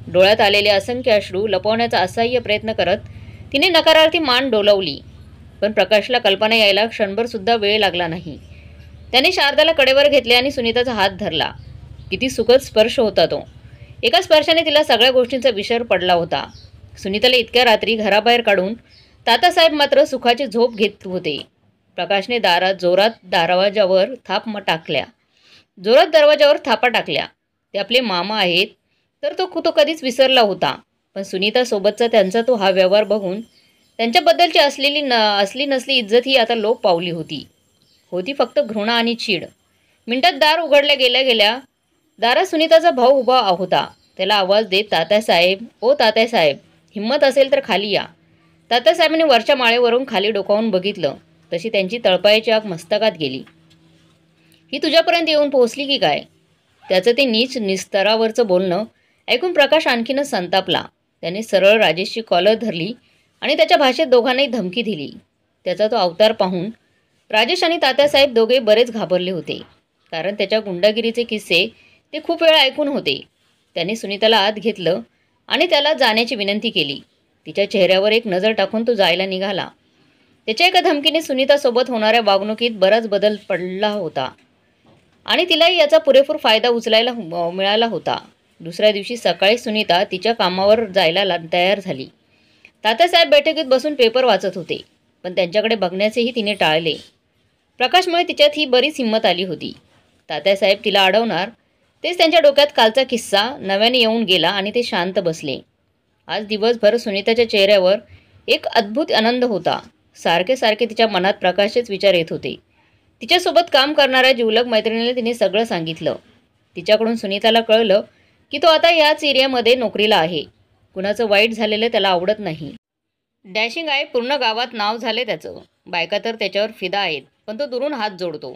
डोळ्यात आलेले असंख्य अश्रू लपवण्याचा असह्य प्रयत्न करत तिने नकारार्थी मान डोलवली. पण प्रकाशला कल्पना यायला क्षणभर सुद्धा वेळ लागला नाही. त्याने शारदाला कडेवर घेतले आणि सुनीताचा हात धरला. किती सुखद स्पर्श होता तो. एका स्पर्शाने तिला सगळ्या गोष्टींचा विसर पडला होता. सुनीताला इतक्या रात्री घराबाहेर काढून तातासाहेब मात्र सुखाची झोप घेत होते. प्रकाशने जोरात दरवाजावर थापा टाकल्या. ते आपले मामा आहेत तर तो कधीच विसरला होता. पण सुनीतासोबतचा त्यांचा तो हा व्यवहार बघून त्यांच्याबद्दलची असली नसली इज्जत ही आता लोप पावली होती फक्त घृणा आणि चीड. मिनिटात दार उघडल्या गेल्या दारात सुनीताचा भाऊ उभा होता. त्याला आवाज देत, तात्यासाहेब, ओ तात्यासाहेब, हिंमत असेल तर खाली या. तात्यासाहेबांनी वरच्या माळेवरून खाली डोकावून बघितलं तशी त्यांची तळपायाची आग मस्तकात गेली. ही तुझ्यापर्यंत येऊन पोहोचली की काय? त्याचं ते नीच निस्तरावरचं बोलणं ऐकून प्रकाश आणखीनच संतापला. त्याने सरळ राजेशची कॉलर धरली आणि त्याच्या भाषेत दोघांनाही धमकी दिली. त्याचा तो अवतार पाहून राजेश आणि तात्यासाहेब दोघे बरेच घाबरले होते, कारण त्याच्या गुंडागिरीचे किस्से ते खूप वेळा ऐकून होते. त्याने सुनीताला आत घेतलं आणि त्याला जाण्याची विनंती केली. तिच्या चेहऱ्यावर एक नजर टाकून तो जायला निघाला. त्याच्या एका धमकीने सुनीतासोबत होणाऱ्या वागणुकीत बराच बदल पडला होता आणि तिलाही याचा पुरेपूर फायदा उचलायला मिळाला होता. दुसऱ्या दिवशी सकाळी सुनीता तिच्या कामावर जायला तयार झाली. तात्यासाहेब बैठकीत बसून पेपर वाचत होते, पण त्यांच्याकडे बघण्याचेही तिने टाळले. प्रकाशमुळे तिच्यात ही बरीच हिंमत आली होती. तात्यासाहेब तिला अडवणार तेच त्यांच्या डोक्यात कालचा किस्सा नव्याने येऊन गेला आणि ते शांत बसले. आज दिवसभर सुनीताच्या चेहऱ्यावर एक अद्भुत आनंद होता. सारखे तिच्या मनात प्रकाशचेच विचार येत होते. तिच्यासोबत काम करणाऱ्या जिवलग मैत्रिणीला तिने सगळं सांगितलं. तिच्याकडून सुनीताला कळलं की तो आता याच एरियामध्ये नोकरीला आहे. कुणाचं वाईट झालेलं त्याला आवडत नाही. डॅशिंग आहे, पूर्ण गावात नाव झाले त्याचं. बायका तर त्याच्यावर फिदा आहेत, पण तो दुरून हात जोडतो.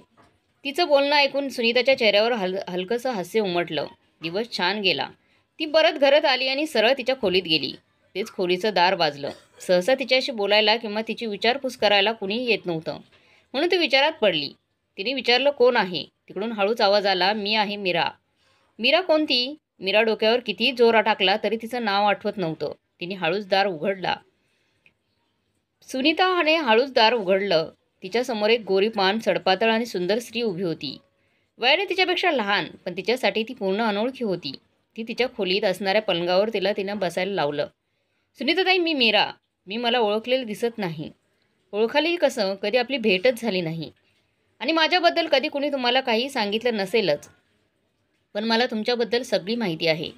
तिचं बोलणं ऐकून सुनीताच्या चेहऱ्यावर हलकंसं हास्य उमटलं. दिवस छान गेला. ती परत घरात आली आणि सरळ तिच्या खोलीत गेली. तेच खोलीचं दार वाजलं. सहसा तिच्याशी बोलायला किंवा तिची विचारपूस करायला कुणीही येत नव्हतं, म्हणून ती विचारात पडली. तिने विचारलं, कोण आहे? तिकडून हळूच आवाज आला, मी आहे मीरा. मीरा कोणती? मीरा डोक्यावर कितीही जोर टाकला तरी तिचं नाव आठवत नव्हतं. तिने हळूच दार उघडला. सुनीताने हळूच दार उघडलं. तिच्यासमोर एक गोरीपान, सडपातळ आणि सुंदर स्त्री उभी होती. वयाने तिच्यापेक्षा लहान, पण तिच्यासाठी ती पूर्ण अनोळखी होती. ती तिच्या खोलीत असणाऱ्या पलंगावर तिनं बसायला लावलं. सुनीताताई, मी मीरा. मला ओळखलेलं दिसत नाही. ओळखालीही कसं? कधी आपली भेटच झाली नाही आणि माझ्याबद्दल कधी कुणी तुम्हाला काही सांगितलं नसेलच. पण मला तुमच्याबद्दल सगळी माहिती आहे.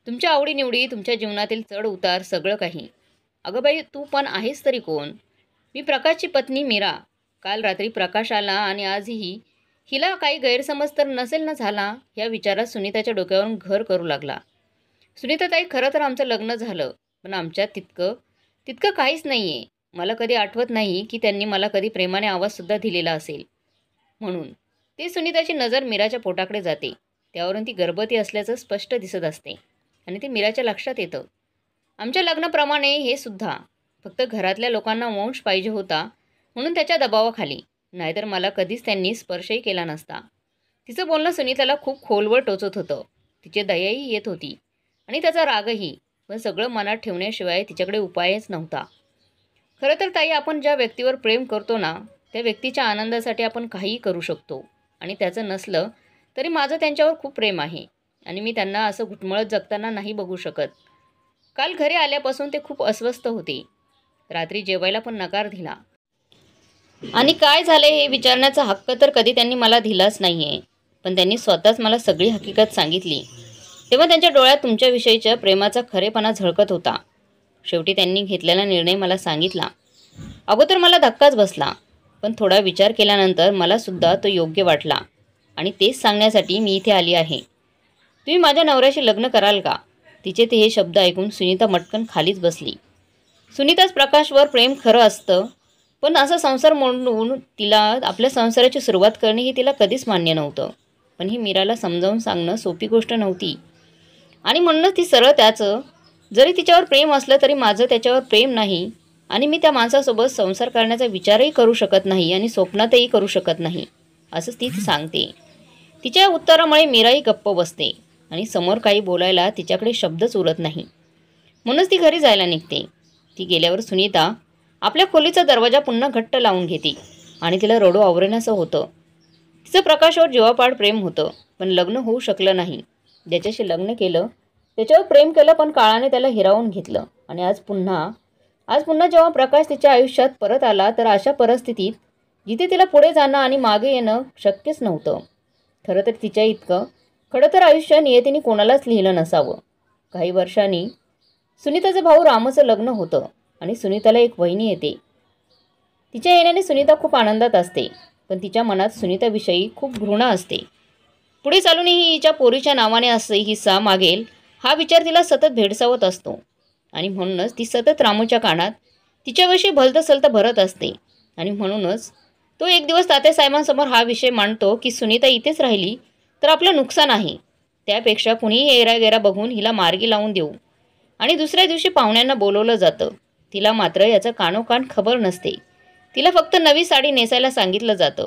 तुमच्या आवडीनिवडी, तुमच्या जीवनातील चढ उतार, सगळं काही. अगं बाई, तू पण आहेस तरी कोण? मी प्रकाशची पत्नी मीरा. काल रात्री प्रकाश आला आणि आजही. हिला काही गैरसमज तर नसेल ना झाला? या विचारात सुनीताच्या डोक्यावरून घर करू लागला. सुनीताताई, खरं तर आमचं लग्न झालं, पण आमच्यात तितकं काहीच नाही आहे. मला कधी आठवत नाही की त्यांनी मला कधी प्रेमाने आवाजसुद्धा दिलेला असेल. म्हणून ती सुनीताची नजर मीराच्या पोटाकडे जाते. त्यावरून ती गर्भवती असल्याचं स्पष्ट दिसत असते आणि ते मीराच्या लक्षात येतं. आमच्या लग्नाप्रमाणे हे सुद्धा फक्त घरातल्या लोकांना वंश पाहिजे होता, म्हणून त्याच्या दबावाखाली. नाहीतर मला कधीच त्यांनी स्पर्शही केला नसता. तिचं बोलणं सुनीताला खूप खोलवर टोचत होतं. तिची दयाही येत होती आणि त्याचा रागही. पण सगळं मनात ठेवण्याशिवाय तिच्याकडे उपायच नव्हता. खरं तर ताई, आपण ज्या व्यक्तीवर प्रेम करतो ना, त्या व्यक्तीच्या आनंदासाठी आपण काहीही करू शकतो. आणि त्याचं नसलं तरी माझं त्यांच्यावर खूप प्रेम आहे आणि मी त्यांना असं घुटमळत जगताना नाही बघू शकत. काल घरी आल्यापासून ते खूप अस्वस्थ होते. रात्री जेवायला पण नकार दिला. आणि काय झाले हे विचारण्याचा हक्क तर कधी त्यांनी मला दिलाच नाही आहे. पण त्यांनी स्वतःच मला सगळी हकीकत सांगितली. तेव्हा त्यांच्या डोळ्यात तुमच्याविषयीच्या प्रेमाचा खरेपणा झळकत होता. शेवटी त्यांनी घेतलेला निर्णय मला सांगितला. अगोदर मला धक्काच बसला, पण थोडा विचार केल्यानंतर मला सुद्धा तो योग्य वाटला आणि तेच सांगण्यासाठी मी इथे आली आहे. तुम्ही माझ्या नवऱ्याशी लग्न कराल का? तिचे ते हे शब्द ऐकून सुनीता मटकन खालीच बसली. सुनीताच प्रकाशवर प्रेम खरं असतं, पण असा संसार मोडून तिला आपल्या संसाराची सुरुवात करणे हे तिला कधीच मान्य नव्हतं. पण ही मीराला समजावून सांगणं सोपी गोष्ट नव्हती आणि म्हणूनच ती सरळ त्याचं, जरी तिच्यावर प्रेम असलं तरी माझं त्याच्यावर प्रेम नाही आणि मी त्या माणसासोबत संसार करण्याचा विचारही करू शकत नाही आणि स्वप्नातही करू शकत नाही, असंच ती सांगते. तिच्या उत्तरामुळे मीराही गप्प बसते आणि समोर काही बोलायला तिच्याकडे शब्दच उरत नाही. म्हणूनच ती घरी जायला निघते. ती गेल्यावर सुनीता आपल्या खोलीचा दरवाजा पुन्हा घट्ट लावून घेते आणि तिला रडू आवरेनासं होतं. तिचं प्रकाशावर जीवापाड प्रेम होतं, पण लग्न होऊ शकलं नाही. ज्याच्याशी लग्न केलं त्याच्यावर प्रेम केलं, पण काळाने त्याला हिरावून घेतलं. आणि आज पुन्हा जेव्हा प्रकाश तिच्या आयुष्यात परत आला, तर अशा परिस्थितीत जिथे तिला पुढे जाणं आणि मागे येणं शक्यच नव्हतं. खरं तर तिच्या इतकं खडतर आयुष्य नियतीने कोणालाच लिहिलं नसावं. काही वर्षांनी सुनीताचं भाऊ रामचं लग्न होतं आणि सुनीताला एक वहिनी येते. तिच्या येण्याने सुनीता खूप आनंदात असते, पण तिच्या मनात सुनीताविषयी खूप घृणा असते. पुढे चालूनही हिच्या पोरीच्या नावाने असे हिस्सा मागेल हा विचार तिला सतत भेडसावत असतो आणि म्हणूनच ती सतत रामूच्या कानात तिच्याविषयी भलतं भरत असते. आणि म्हणूनच तो एक दिवस तात्यासाहेबांसमोर हा विषय मांडतो की सुनीता इथेच राहिली तर आपलं नुकसान आहे. त्यापेक्षा कुणीही येरागेरा बघून हिला मार्गी लावून देऊ. आणि दुसऱ्या दिवशी पाहुण्यांना बोलवलं जातं. तिला मात्र याचं कानोकान खबर नसते. तिला फक्त नवी साडी नेसायला सांगितलं जातं.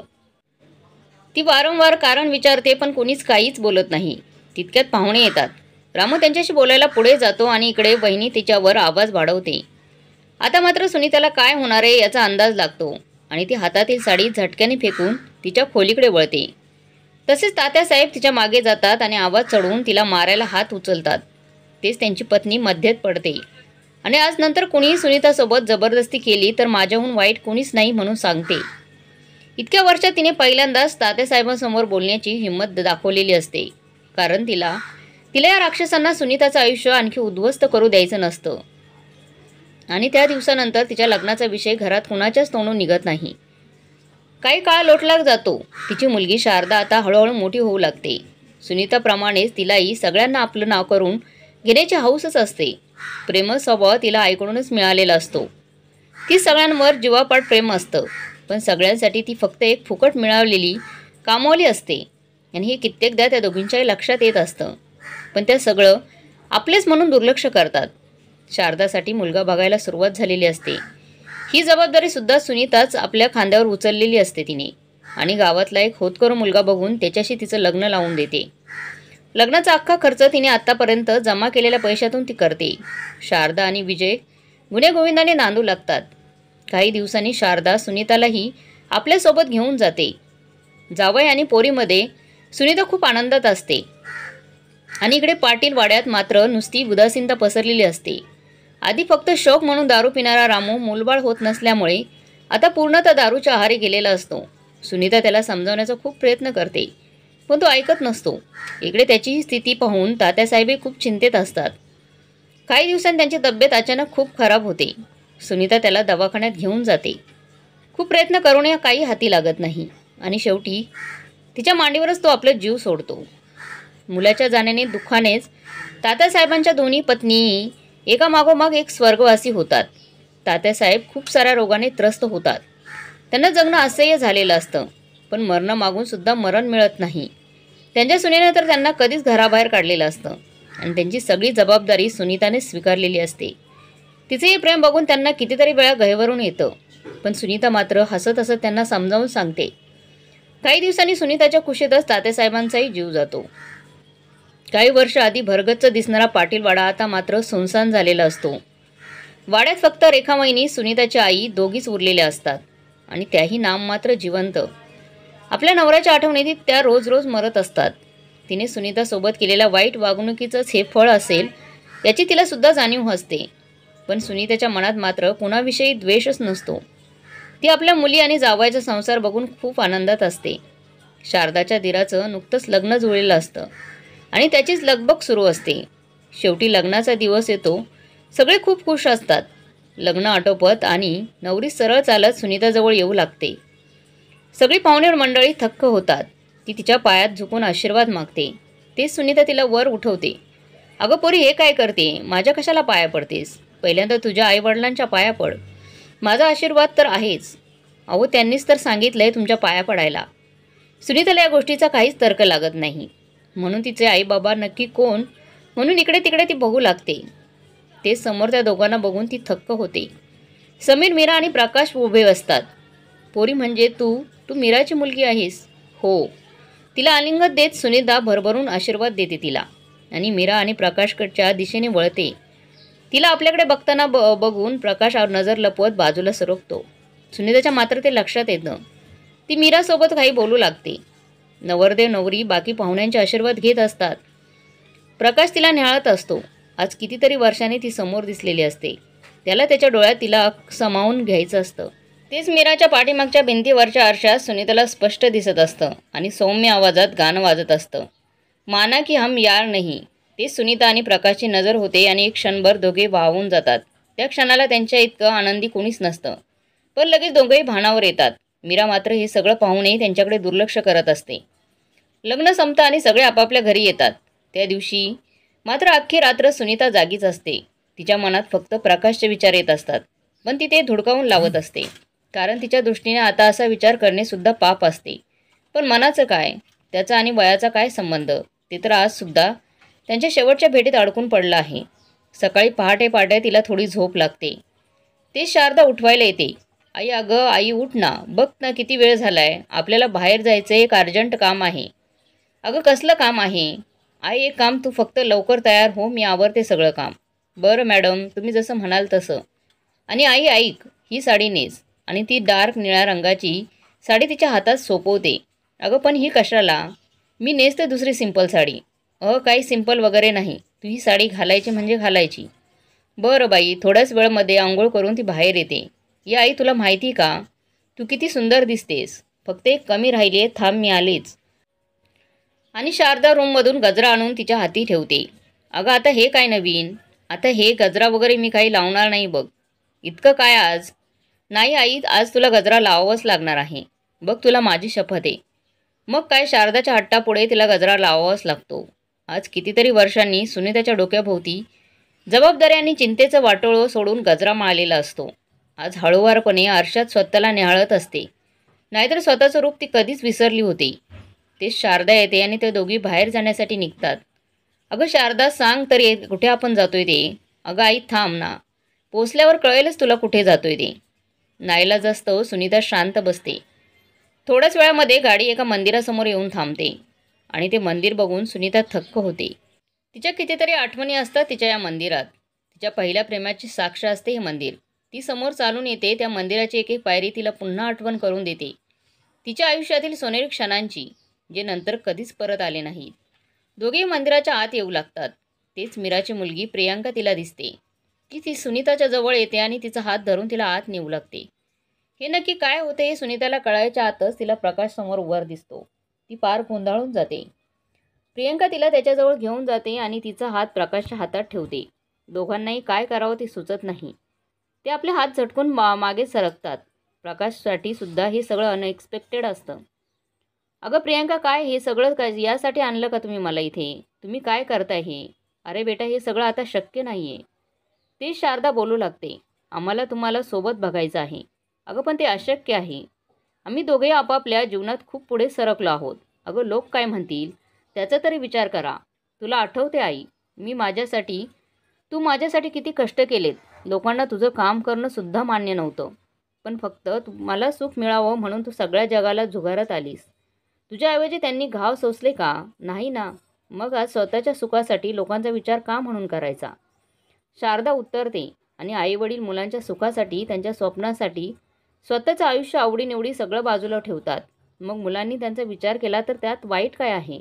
ती वारंवार कारण विचारते, पण कोणीच काहीच बोलत नाही. तितक्यात पाहुणे येतात. रामू त्यांच्याशी बोलायला पुढे जातो आणि इकडे वहिनी तिच्यावर आवाज वाढवते. आता मात्र सुनीताला काय होणार आहे याचा अंदाज लागतो आणि ती हातातील साडी झटक्याने फेकून तिच्या खोलीकडे वळते. तसेच तात्यासाहेब तिच्या मागे जातात आणि आवाज चढवून तिला मारायला हात उचलतात. तेच त्यांची पत्नी मध्येत पडते आणि आज नंतर कुणीही सुनीतासोबत जबरदस्ती केली तर माझ्याहून वाईट कोणीच नाही म्हणून सांगते. इतक्या वर्षात तिने पहिल्यांदाच तात्यासाहेबांसमोर बोलण्याची हिंमत दाखवलेली असते, कारण तिला या राक्षसांना सुनीताचं आयुष्य आणखी उद्ध्वस्त करू द्यायचं नसतं. आणि त्या दिवसानंतर तिच्या लग्नाचा विषय घरात कुणाच्याच तोंडून निघत नाही. काही काळ लोटला जातो. तिची मुलगी शारदा आता हळूहळू मोठी होऊ लागते. सुनीताप्रमाणेच तिलाही सगळ्यांना आपलं नाव करून घेण्याची हौसच असते. प्रेमळ स्वभाव तिला आईकडूनच मिळालेला असतो. ती सगळ्यांवर जीवापाड प्रेम असतं, पण सगळ्यांसाठी ती फक्त एक फुकट मिळवलेली कामवाली असते आणि हे कित्येकदा त्या दोघींच्याही लक्षात येत असतं. पण त्या सगळं आपलेच म्हणून दुर्लक्ष करतात. शारदासाठी मुलगा बघायला सुरुवात झालेली असते. ही जबाबदारीसुद्धा सुनीताच आपल्या खांद्यावर उचललेली असते तिने. आणि गावातला एक होतकरू मुलगा बघून त्याच्याशी तिचं लग्न लावून देते. लग्नाचा अख्खा खर्च तिने आत्तापर्यंत जमा केलेल्या पैशातून ती करते. शारदा आणि विजय गुण्यागोविंदाने नांदू लागतात. काही दिवसांनी शारदा सुनीतालाही आपल्यासोबत घेऊन जाते. जावई आणि पोरीमध्ये सुनीता खूप आनंदात असते. आणि इकडे पाटील वाड्यात मात्र नुसती उदासीनता पसरलेली असते. आधी फक्त शौक म्हणून दारू पिणारा रामू मूलबाळ होत नसल्यामुळे आता पूर्णतः दारूच्या आहारी गेलेला असतो. सुनीता त्याला समजावण्याचा खूप प्रयत्न करते, पण तो ऐकत नसतो. इकडे त्याची ही स्थिती पाहून तात्यासाहेबही खूप चिंतेत असतात. काही दिवसांनी त्यांची तब्येत अचानक खूप खराब होते. सुनीता त्याला दवाखान्यात घेऊन जाते. खूप प्रयत्न करूनही काही हाती लागत नाही आणि शेवटी तिच्या मांडीवरच तो आपला जीव सोडतो. मुलाच्या जाण्याने दुःखानेच तात्यासाहेबांच्या दोन्ही पत्नीही एकामागोमाग एक स्वर्गवासी होतात. तात्यासाहेब खूप साऱ्या रोगाने त्रस्त होतात. त्यांना जगणं असह्य झालेलं असतं, पण मरणामागून सुद्धा मरण मिळत नाही. त्यांच्या सुनेनं तर त्यांना कधीच घराबाहेर काढलेलं असतं आणि त्यांची सगळी जबाबदारी सुनीताने स्वीकारलेली असते. तिचे हे प्रेम बघून त्यांना कितीतरी वेळा गहिवरून येतं, पण सुनीता मात्र हसत हसत त्यांना समजावून सांगते. काही दिवसांनी सुनीताच्या कुशीतच तात्यासाहेबांचाही जीव जातो. काही वर्ष आधी भरगच्च दिसणारा पाटीलवाडा आता मात्र सुनसान झालेला असतो. वाड्यात फक्त रेखामाईनी सुनीताची आई दोघीच उरलेल्या असतात आणि त्याही नाम मात्र जिवंत. आपल्या नवऱ्याच्या आठवणीत त्या रोज रोज मरत असतात. तिने सुनीतासोबत केलेल्या वाईट वागणुकीचंच हे फळ असेल याची तिला सुद्धा जाणीव असते. पण सुनीताच्या मनात मात्र कुणाविषयी द्वेषच नसतो. ती आपल्या मुली आणि जावयाचा संसार बघून खूप आनंदात असते. शारदाच्या दिराचं नुकतंच लग्न जुळलेलं असतं आणि त्याचीच लगबग सुरू असते. शेवटी लग्नाचा दिवस येतो. सगळे खूप खुश असतात. लग्न आटोपत आणि नवरी सरळ चालत सुनीताजवळ येऊ लागते. सगळी पाहुणे मंडळी थक्क होतात. ती तिच्या पायात झुकून आशीर्वाद मागते. तेच सुनीता तिला वर उठवते. अगं पोरी, हे काय करते? माझ्या कशाला पाया पडतेस? पहिल्यांदा तुझ्या आईवडिलांच्या पाया पड. माझा आशीर्वाद तर आहेच. अहो, त्यांनीच तर सांगितलंय तुमच्या पाया पडायला. सुनीताला या गोष्टीचा काहीच तर्क लागत नाही. म्हणून तिचे आईबाबा नक्की कोण म्हणून इकडे तिकडे ती बघू लागते. ते समोर त्या दोघांना बघून ती थक्क होते. समीर, मीरा आणि प्रकाश उभे असतात. पोरी, म्हणजे तू मीराची मुलगी आहेस? हो. तिला आलिंगन देत सुनीता भरभरून आशीर्वाद देते तिला आणि मीरा आणि प्रकाशकडच्या दिशेने वळते. तिला आपल्याकडे बघताना बघून प्रकाश नजर लपवत बाजूला सरकतो. सुनीताच्या मात्र ते लक्षात येतं. ती मीरासोबत काही बोलू लागते. नवरदेव नवरी बाकी पाहुण्यांचे आशीर्वाद घेत असतात. प्रकाश तिला निहाळत असतो. आज कितीतरी वर्षांनी ती समोर दिसलेली असते. त्याला त्याच्या डोळ्यात तिला समावून घ्यायचं असतं. तेच मीराच्या पाठीमागच्या भिंतीवरच्या आरशात सुनीताला स्पष्ट दिसत असतं आणि सौम्य आवाजात गाणं वाजत असतं. माना की हम यार नहीं. ते सुनीता आणि प्रकाशची नजर होते आणि एक क्षणभर दोघे वाहून जातात. त्या क्षणाला त्यांच्या इतकं आनंदी कोणीच नसतं. पण लगेच दोघेही भानावर येतात. मीरा मात्र हे सगळं पाहूनही त्यांच्याकडे दुर्लक्ष करत असते. लग्न संपतं आणि सगळे आपापल्या घरी येतात. त्या दिवशी मात्र अख्खी रात्र सुनीता जागीच असते. तिच्या मनात फक्त प्रकाशचे विचार येत असतात, पण ती ते धुडकावून लावत असते. कारण तिच्या दृष्टीने आता असा विचार करणे सुद्धा पाप असते. पण मनाचं काय? त्याचा आणि वयाचा काय संबंध? ते तर आजसुद्धा त्यांच्या शेवटच्या भेटीत अडकून पडलं आहे. सकाळी पहाटे पहाटे तिला थोडी झोप लागते. ते शारदा उठवायला येते. आई, अगं आई, उठ ना. बघ ना किती वेळ झालाय. आपल्याला बाहेर जायचं, एक अर्जंट काम आहे. अगं कसलं काम आहे? आई, एक काम, तू फक्त लवकर तयार हो, मी आवरते सगळं काम. बरं मॅडम, तुम्ही जसं म्हणाल तसं. आणि आई ऐक, ही साडी नेस. आणि ती डार्क निळ्या रंगाची साडी तिच्या हातात सोपवते. अगं पण ही कशाला? मी नेसते दुसरी सिंपल साडी. काही सिंपल वगैरे नाही. तू ही साडी घालायची म्हणजे घालायची. बरं बाई. थोड्याच वेळमध्ये आंघोळ करून ती बाहेर येते. या आई, तुला माहिती का तू किती सुंदर दिसतेस? फक्त एक कमी राहिली आहे, थांब मी आलेच. आणि शारदा रूममधून गजरा आणून तिच्या हाती ठेवते. अगं आता हे काय नवीन? आता हे गजरा वगैरे मी काही लावणार नाही बघ. इतकं काय आज? नाही आई, आज तुला गजरा लावावाच लागणार आहे. बघ, तुला माझी शपथ आहे. मग काय, शारदाच्या हट्टापुढे तिला गजरा लावावाच लागतो. आज कितीतरी वर्षांनी सुनीताच्या डोक्याभोवती जबाबदारी आणि चिंतेचं वाटोळं सोडून गजरा माळलेला असतो. आज हळूवारपणे आरशात स्वतःला निहाळत असते. नाहीतर स्वतःचं रूप ती कधीच विसरली होती. ते शारदा येते आणि ते दोघी बाहेर जाण्यासाठी निघतात. अगं शारदा, सांग तरी कुठे आपण जातोय ते? अगं आई थांब ना, पोचल्यावर कळेलच तुला कुठे जातोय ते. नाईलाजास्तव सुनीता शांत बसते. थोड्याच वेळामध्ये गाडी एका मंदिरासमोर येऊन थांबते आणि ते मंदिर बघून सुनीता थक्क होते. तिच्या कितीतरी आठवणी असतात तिच्या या मंदिरात. तिच्या पहिल्या प्रेमाची साक्ष असते हे मंदिर. ती समोर चालून येते, त्या मंदिराची एक एक पायरी तिला पुन्हा आठवण करून देते तिच्या आयुष्यातील सोनेरी क्षणांची, जे नंतर कधीच परत आले नाहीत. दोघेही मंदिराच्या आत येऊ लागतात. तेच मीराची मुलगी प्रियांका तिला दिसते की ती सुनीताच्या जवळ येते आणि तिचा हात धरून तिला आत नेऊ लागते. हे नक्की काय होते हे सुनीताला कळायच्या आतच तिला प्रकाश समोर वर दिसतो. ती पार गोंधळून जाते. प्रियंका तिला त्याच्याजवळ घेऊन जाते आणि तिचा हात प्रकाशच्या हातात ठेवते. दोघांनाही काय करावं ते सुचत नाही. ते आपले हात झटकून मागे सरकतात. प्रकाशसाठी सुद्धा हे सगळं अनएक्सपेक्टेड असतं. अगं प्रियंका, काय हे सगळं काय यासाठी आणलं का तुम्ही मला इथे? तुम्ही काय करताय हे? अरे बेटा, हे सगळं आता शक्य नाही आहे. ती शारदा बोलू लागते. आम्हाला तुम्हाला सोबत बघायचं आहे. अगं पण ते अशक्य आहे. आम्ही दोघेही आपापल्या जीवनात खूप पुढे सरकलो आहोत. अगं लोक काय म्हणतील त्याचा तरी विचार करा. तुला आठवते आई, तू माझ्यासाठी किती कष्ट केलेत. लोकांना तुझं काम करणं सुद्धा मान्य नव्हतं. पण फक्त मला सुख मिळावं म्हणून तू सगळ्या जगाला झुगारत आलीस. तुझ्याऐवजी त्यांनी घाव सोसले का? नाही ना. मग आज स्वतःच्या सुखासाठी लोकांचा विचार का म्हणून करायचा? शारदा उत्तरते. आणि आईवडील मुलांच्या सुखासाठी, त्यांच्या स्वप्नासाठी स्वतःचं आयुष्य आवडीनिवडी सगळं बाजूला ठेवतात. मग मुलांनी त्यांचा विचार केला तर त्यात वाईट काय आहे?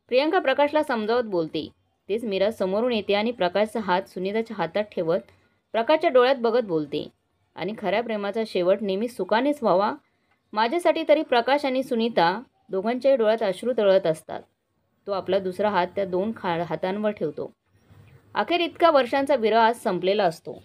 प्रियंका प्रकाशला समजावत बोलते. तेच मीरा समोरून येते आणि प्रकाशचा हात सुनीताच्या हातात ठेवत प्रकाशच्या डोळ्यात बघत बोलते. आणि खऱ्या प्रेमाचा शेवट नेहमी सुखानेच व्हावा. माझ्यासाठी तरी प्रकाश आणि सुनीता दोघांच्याही डोळ्यात अश्रू तळत असतात. तो आपला दुसरा हात त्या दोन हातांवर ठेवतो. अखेर इतका वर्षांचा विरह आज संपलेला असतो.